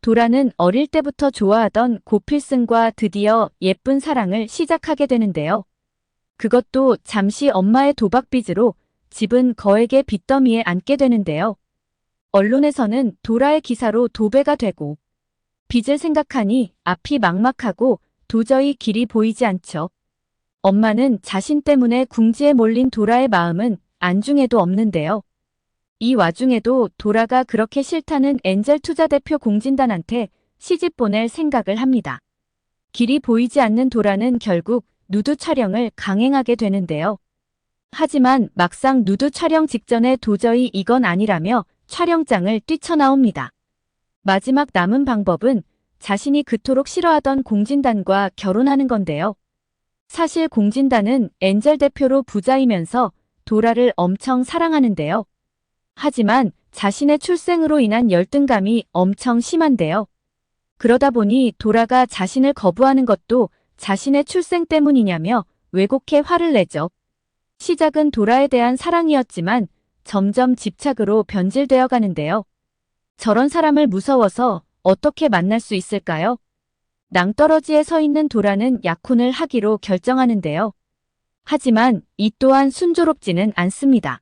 도라는 어릴 때부터 좋아하던 고필승과 드디어 예쁜 사랑을 시작하게 되는데요. 그것도 잠시 엄마의 도박빚으로 집은 거액의 빚더미에 앉게 되는데요. 언론에서는 도라의 기사로 도배가 되고 빚을 생각하니 앞이 막막하고 도저히 길이 보이지 않죠. 엄마는 자신 때문에 궁지에 몰린 도라의 마음은 안중에도 없는데요. 이 와중에도 도라가 그렇게 싫다는 엔젤 투자 대표 공진단한테 시집 보낼 생각을 합니다. 길이 보이지 않는 도라는 결국 누드 촬영을 강행하게 되는데요. 하지만 막상 누드 촬영 직전에 도저히 이건 아니라며 촬영장을 뛰쳐나옵니다. 마지막 남은 방법은 자신이 그토록 싫어하던 공진단과 결혼하는 건데요. 사실 공진단은 엔젤 대표로 부자이면서 도라를 엄청 사랑하는데요. 하지만 자신의 출생으로 인한 열등감이 엄청 심한데요. 그러다 보니 도라가 자신을 거부하는 것도 자신의 출생 때문이냐며 왜곡해 화를 내죠. 시작은 도라에 대한 사랑이었지만 점점 집착으로 변질되어 가는데요. 저런 사람을 무서워서 어떻게 만날 수 있을까요? 낭떠러지에 서 있는 도라는 약혼을 하기로 결정하는데요. 하지만 이 또한 순조롭지는 않습니다.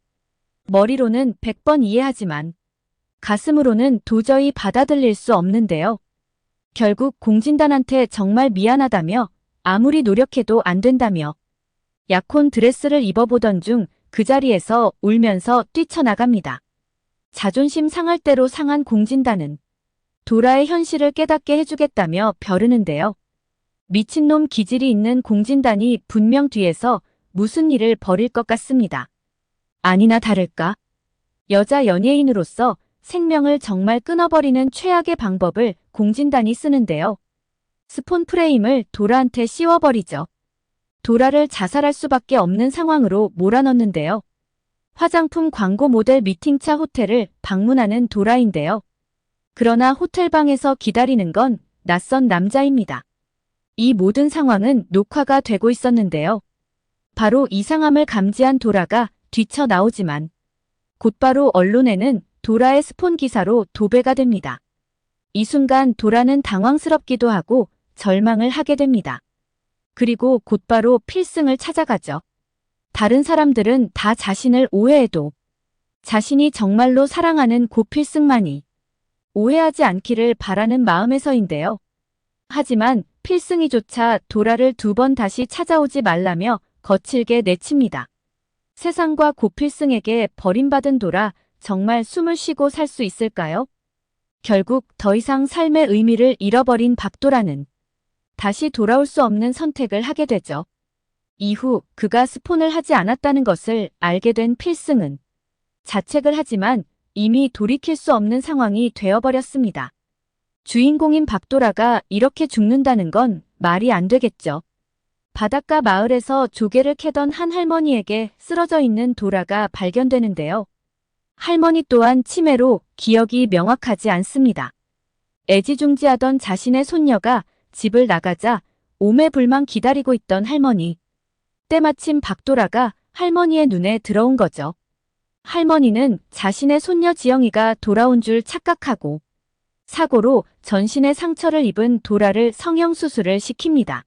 머리로는 100번 이해하지만 가슴으로는 도저히 받아들일 수 없는데요. 결국 공진단한테 정말 미안하다며 아무리 노력해도 안 된다며 약혼 드레스를 입어보던 중 그 자리에서 울면서 뛰쳐나갑니다. 자존심 상할 대로 상한 공진단은 도라의 현실을 깨닫게 해주겠다며 벼르는데요. 미친놈 기질이 있는 공진단이 분명 뒤에서 무슨 일을 벌일 것 같습니다. 아니나 다를까? 여자 연예인으로서 생명을 정말 끊어버리는 최악의 방법을 공진단이 쓰는데요. 스폰 프레임을 도라한테 씌워버리죠. 도라를 자살할 수밖에 없는 상황으로 몰아넣는데요. 화장품 광고 모델 미팅차 호텔을 방문하는 도라인데요. 그러나 호텔방에서 기다리는 건 낯선 남자입니다. 이 모든 상황은 녹화가 되고 있었는데요. 바로 이상함을 감지한 도라가 뛰쳐나오지만 곧바로 언론에는 도라의 스폰 기사로 도배가 됩니다. 이 순간 도라는 당황스럽기도 하고 절망을 하게 됩니다. 그리고 곧바로 필승을 찾아가죠. 다른 사람들은 다 자신을 오해해도 자신이 정말로 사랑하는 고필승만이 오해하지 않기를 바라는 마음에서인데요. 하지만 필승이조차 도라를 2번 다시 찾아오지 말라며 거칠게 내칩니다. 세상과 고필승에게 버림받은 도라, 정말 숨을 쉬고 살 수 있을까요? 결국 더 이상 삶의 의미를 잃어버린 박도라는 다시 돌아올 수 없는 선택을 하게 되죠. 이후 그가 스폰을 하지 않았다는 것을 알게 된 필승은 자책을 하지만 이미 돌이킬 수 없는 상황이 되어버렸습니다. 주인공인 박도라가 이렇게 죽는다는 건 말이 안 되겠죠. 바닷가 마을에서 조개를 캐던 한 할머니에게 쓰러져 있는 도라가 발견되는데요. 할머니 또한 치매로 기억이 명확하지 않습니다. 애지중지하던 자신의 손녀가 집을 나가자 오매불망 기다리고 있던 할머니. 때마침 박도라가 할머니의 눈에 들어온 거죠. 할머니는 자신의 손녀 지영이가 돌아온 줄 착각하고 사고로 전신에 상처를 입은 도라를 성형수술을 시킵니다.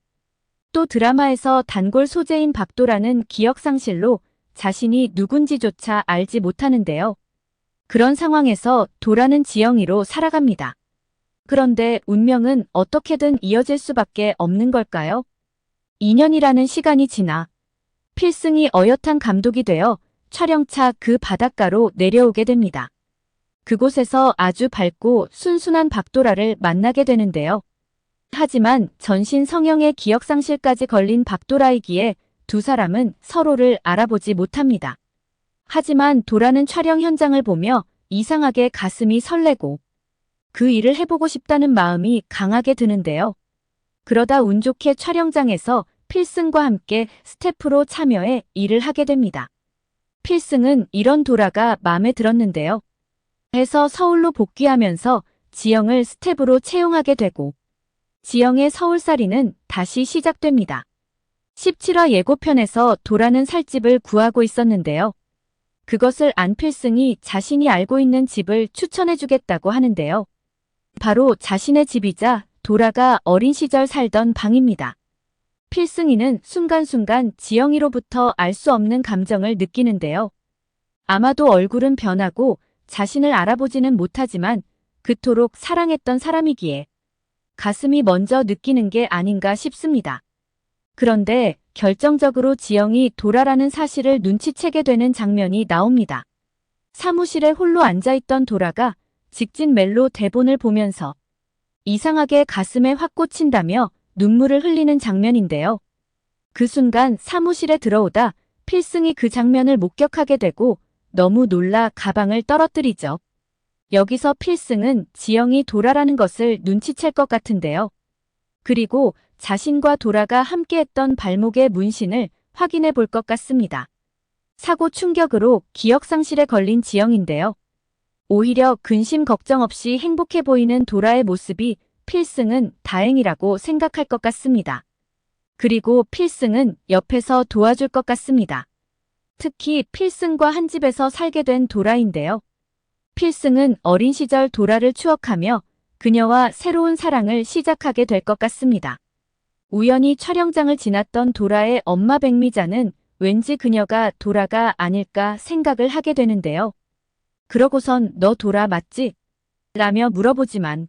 또 드라마에서 단골 소재인 박도라는 기억상실로 자신이 누군지조차 알지 못하는데요. 그런 상황에서 도라는 지영이로 살아갑니다. 그런데 운명은 어떻게든 이어질 수밖에 없는 걸까요? 2년이라는 시간이 지나 필승이 어엿한 감독이 되어 촬영차 그 바닷가로 내려오게 됩니다. 그곳에서 아주 밝고 순순한 박도라를 만나게 되는데요. 하지만 전신 성형의 기억상실까지 걸린 박도라이기에 두 사람은 서로를 알아보지 못합니다. 하지만 도라는 촬영 현장을 보며 이상하게 가슴이 설레고 그 일을 해보고 싶다는 마음이 강하게 드는데요. 그러다 운 좋게 촬영장에서 필승과 함께 스태프로 참여해 일을 하게 됩니다. 필승은 이런 도라가 마음에 들었는데요. 해서 서울로 복귀하면서 지영을 스텝으로 채용하게 되고 지영의 서울살이는 다시 시작됩니다. 17화 예고편에서 도라는 살집을 구하고 있었는데요. 그것을 안 필승이 자신이 알고 있는 집을 추천해주겠다고 하는데요. 바로 자신의 집이자 도라가 어린 시절 살던 방입니다. 필승이는 순간순간 지영이로부터 알 수 없는 감정을 느끼는데요. 아마도 얼굴은 변하고 자신을 알아보지는 못하지만 그토록 사랑했던 사람이기에 가슴이 먼저 느끼는 게 아닌가 싶습니다. 그런데 결정적으로 지영이 도라라는 사실을 눈치채게 되는 장면이 나옵니다. 사무실에 홀로 앉아있던 도라가 직진 멜로 대본을 보면서 이상하게 가슴에 확 꽂힌다며 눈물을 흘리는 장면인데요. 그 순간 사무실에 들어오다 필승이 그 장면을 목격하게 되고 너무 놀라 가방을 떨어뜨리죠. 여기서 필승은 지영이 도라라는 것을 눈치챌 것 같은데요. 그리고 자신과 도라가 함께했던 발목의 문신을 확인해 볼 것 같습니다. 사고 충격으로 기억상실에 걸린 지영인데요. 오히려 근심 걱정 없이 행복해 보이는 도라의 모습이 필승은 다행이라고 생각할 것 같습니다. 그리고 필승은 옆에서 도와줄 것 같습니다. 특히 필승과 한 집에서 살게 된 도라인데요. 필승은 어린 시절 도라를 추억하며 그녀와 새로운 사랑을 시작하게 될 것 같습니다. 우연히 촬영장을 지났던 도라의 엄마 백미자는 왠지 그녀가 도라가 아닐까 생각을 하게 되는데요. 그러고선 너 도라 맞지? 라며 물어보지만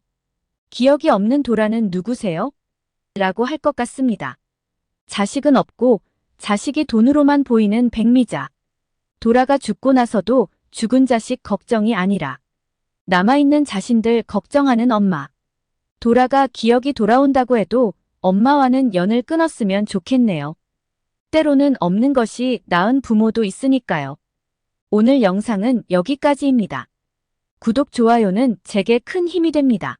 기억이 없는 도라는 누구세요? 라고 할 것 같습니다. 자식은 없고 자식이 돈으로만 보이는 백미자. 도라가 죽고 나서도 죽은 자식 걱정이 아니라 남아있는 자신들 걱정하는 엄마. 도라가 기억이 돌아온다고 해도 엄마와는 연을 끊었으면 좋겠네요. 때로는 없는 것이 나은 부모도 있으니까요. 오늘 영상은 여기까지입니다. 구독, 좋아요는 제게 큰 힘이 됩니다.